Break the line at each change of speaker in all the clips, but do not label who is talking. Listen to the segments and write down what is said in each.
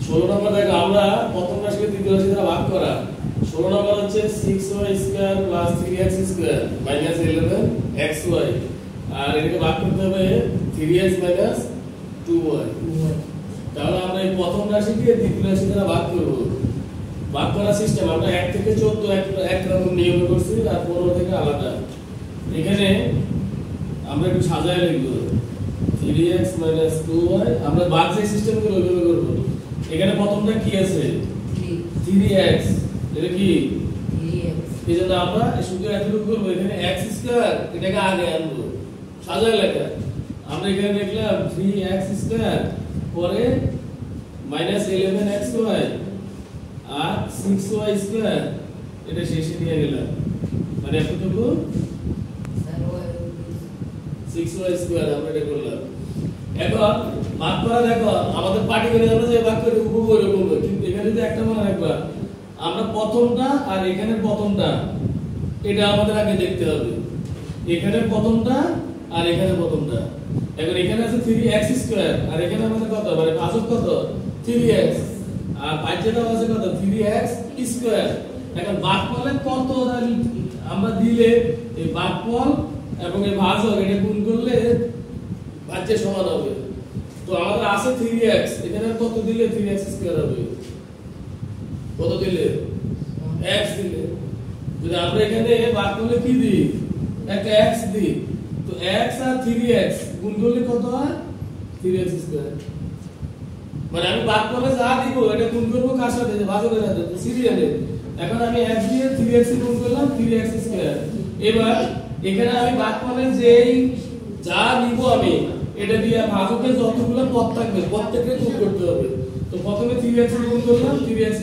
16 নম্বর দেখো আমরা প্রথম রাশিকে দ্বিতীয় রাশি দ্বারা ভাগ করা। 16 নম্বর হচ্ছে 6y² + 3x² - 11xy, আর এটাকে ভাগ করতে হবে 3x - 2y। তাহলে আমরা এই প্রথম রাশিকে দ্বিতীয় রাশি দ্বারা ভাগ করব। ভাগ করার সিস্টেম আমরা 1 থেকে 14 এক রকম নিয়মে করছি, আর 15 থেকে আলাদা। এখানে আমরা একটু সাজায় লিখব 3x - 2y। আমরা ভাগ যে সিস্টেম গুলো ওইভাবে করব। এখানে প্রথমটা কি আছে 3x, এটা কি
3x,
এজন্য আমরা শুধু এতটুকু করব। এখানে x² এটাকে আগে আনবো, সাজায় লেখা। আমরা এখানে লিখলাম 3x² পরে -11xy আর 6y² এটা শেষে নিয়ে গেলাম, মানে এতটুকু 6y² আমরা এটা করলাম। এখন ভাগ করা দেখো আমাদের পাটিগণিত আমরা যে ভাগ করি উপর এরকম, কিন্তু এখানে যদি একটা মনে রাখবা আমরা প্রথমটা আর এখানে প্রথমটা এটা আমাদের আগে দেখতে হবে। এখানে প্রথমটা আর এখানে প্রথমটা। এখন এখানে আছে 3x² আর এখানে আমাদের কত, মানে ভাজক কত 3x, আর ভাজ্যটা আছে কত 3x²। এখন ভাগফলে কত আমরা দিলে এই ভাগফল এবং এই ভাজক এটা গুণ করলে ভাজ্য সমান হবে। তো আমাদের আছে 3x, এখানে কত দিলে 3x² হবে, কত দিলে x দিলে। যদি আমরা এখানে ভাগ করলে কি দিই, একটা x দিই, তো x আর 3x গুণ করলে কত হয় 3x²। মানে আমি ভাগ করলে যা দিব এটা গুণ করব কার সাথে, ভাজকের সাথে, সিরিয়ালে। এখন আমি x দিয়ে 3x গুণ করলাম 3x²। এবার এখানে আমি ভাগ করলে যেই যা নিব আমি এটা দিয়ে ভাজকের যতগুলো পদ থাকবে প্রত্যেককে গুণ করতে হবে। তো প্রথমে 3x গুণ করলাম 3x²।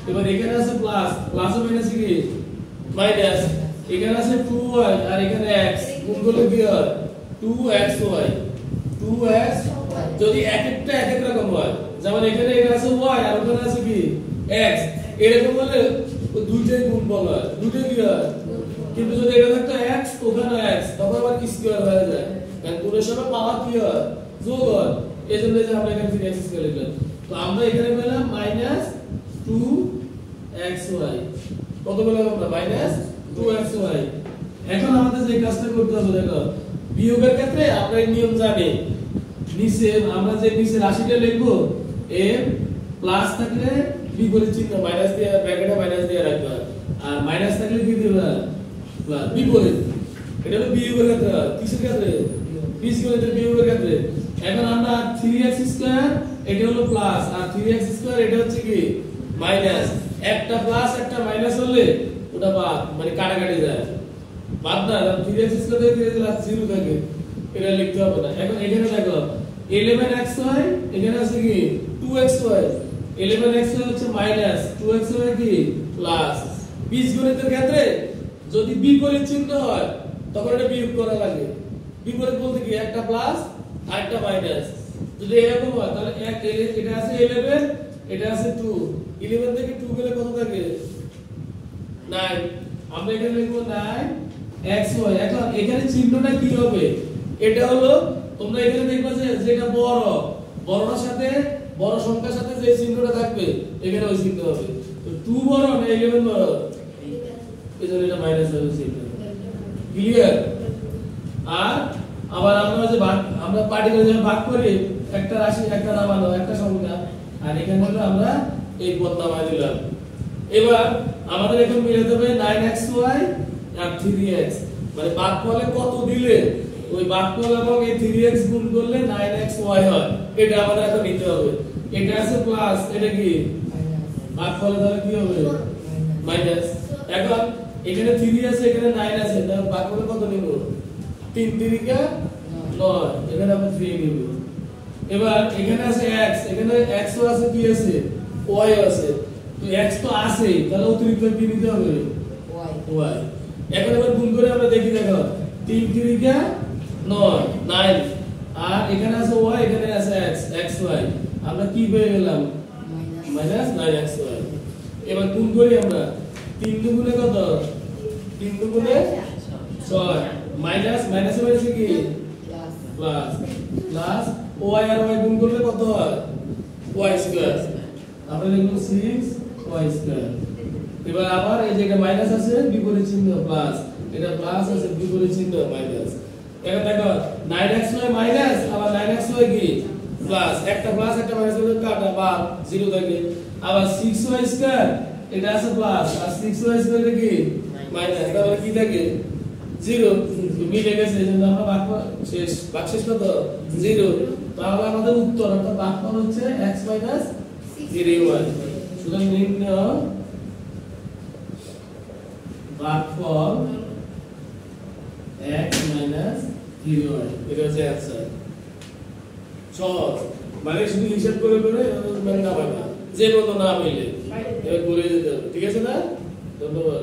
এবার এখানে আছে প্লাস, প্লাস ও মাইনাস কি মাইনাস, এখানে আছে 2y আর এখানে x, গুণ করলে কি হয় 2xy 2x। যদি এক একটা এক এক রকম হয়, যেমন এখানে এটা আছে y আর ওখানে আছে কি x, এরকম হলে দুইটাই গুণ বলা হয়, দুইটাই কি হয়। কিন্তু যদি এটা থাকতো x ওখানে x, তখন আবার কি স্কয়ার হয়ে যায়, কারণ গুণের সময় পাওয়ার কি হয় যোগ হয়। এজন্য যে আমরা এখানে 3x² লিখলাম। তো আমরা এখানে পেলাম -2xy, কত পেলাম আমরা -2xy। এখন আমাদের যে কাজটা করতে হবে দেখো, বিয়োগের ক্ষেত্রে আমরা এই নিয়ম জানি, নিচে আমরা যে নিচে রাশিটা লিখবো এ প্লাস থাকলে বিপরীত চিহ্ন মাইনাস দিয়ে ব্র্যাকেটে মাইনাস দিয়ে রাখবা, আর মাইনাস থাকলে কি দিবা প্লাস, বিপরীত। এটা হলো বিয়োগের ক্ষেত্রে। কিসের ক্ষেত্রে, বীজগণিতের বিয়োগের ক্ষেত্রে। এখন আমরা 3x² এটা হলো প্লাস আর 3x² এটা হচ্ছে কি মাইনাস। একটা প্লাস একটা মাইনাস হলে ওটা বাদ, মানে কাটাকাটি যায়, বাদ না। 3x² থেকে 0 থাকে, এটা লিখতে হবে না। এখন এখানে দেখো 11xy, এখানে আছে কি 2xy, 11xy হচ্ছে মাইনাস, 2xy কি প্লাস। বীজগণিতের ক্ষেত্রে যদি বিপরীত চিহ্ন হয় তখন এটা বিয়োগ করা লাগে। বিপরীত বলতে কি একটা প্লাস আর একটা মাইনাস। যদি এরকম হয় তাহলে এটা আছে 11, এটা আছে 2, 11 থেকে 2 গেলে কত থাকে 9। আমরা এখানে লিখবো 9xy। এখন এখানে চিহ্নটা কি হবে, এটা হলো তোমরা এখানে দেখবা যে যেটা বড়, বড়টার সাথে বড় সংখ্যার সাথে যে চিহ্নটা থাকবে এখানে ওই চিহ্ন হবে। তো 2 বড় না 11 বড়, এজন্য এটা মাইনাস হবে চিহ্ন। ক্লিয়ার? আর আবার আমরা যে ভাগ, আমরা পাটিগণিতে যে ভাগ করি একটা রাশি একটা নামানো একটা সংখ্যা, আর এখানে হলো আমরা এই পদ নামায় দিলাম। এবার আমাদের এখন মিলাতে হবে 9xy আর 3x, মানে ভাগফলে কত দিলে ওই ভাগফল এবং এই 3x গুণ করলে 9xy হয়, এটা আমাদের এখন নিতে হবে। এটা আছে প্লাস, এটা কি ভাগফলে তাহলে কি হবে মাইনাস। এখন এখানে 3 আছে এখানে 9 আছে, তাহলে ভাগফলে কত নিব 3 3 9, এখানে আমরা 3 নিব। এবার এখানে আছে x, এখানে x ও আছে কি আছে y আছে, তো x তো আছে তাহলে অতিরিক্ত কি নিতে হবে y। এখন এবার গুণ করে আমরা দেখি, দেখো 3 3 9 9, আর এখানে আছে y এখানে আছে x xy, আমরা কি পেয়ে গেলাম -9xy। এবার গুণ করি আমরা 3 দুগুণে কত 3 দুগুণে 6, মাইনাস মাইনাসে মাইনাসে কি প্লাস, প্লাস y আর y গুণ করলে কত হয় y²। তারপরে লিখব 6y2। এবার আবার এই জায়গায় মাইনাস আছে বিপরীত চিহ্ন প্লাস, এটা প্লাস আছে বিপরীত চিহ্ন মাইনাস। এখন দেখো 9xy মাইনাস আবার 9xy কি প্লাস, একটা প্লাস একটা মাইনাস হলে কাটা বাদ 0 থাকে। আবার 6y2 এটা আছে প্লাস আর 6y2 এটা কি মাইনাস, তাহলে কি থাকে 0। মিলে গেছে, এজন্য আমরা ভাগফল শেষ, ভাগশেষ কত 0। তাহলে আমাদের উত্তর অর্থাৎ ভাগফল হচ্ছে x 3y। সুতরাং নির্ণয় ভাগফল x 3y, এটা হচ্ছে অ্যানসার। সহজ, মানে শুধু হিসাব করে করে মানে না পায় না, যে কোনো না মিলে এবার করে যেতে হবে। ঠিক আছে না? ধন্যবাদ।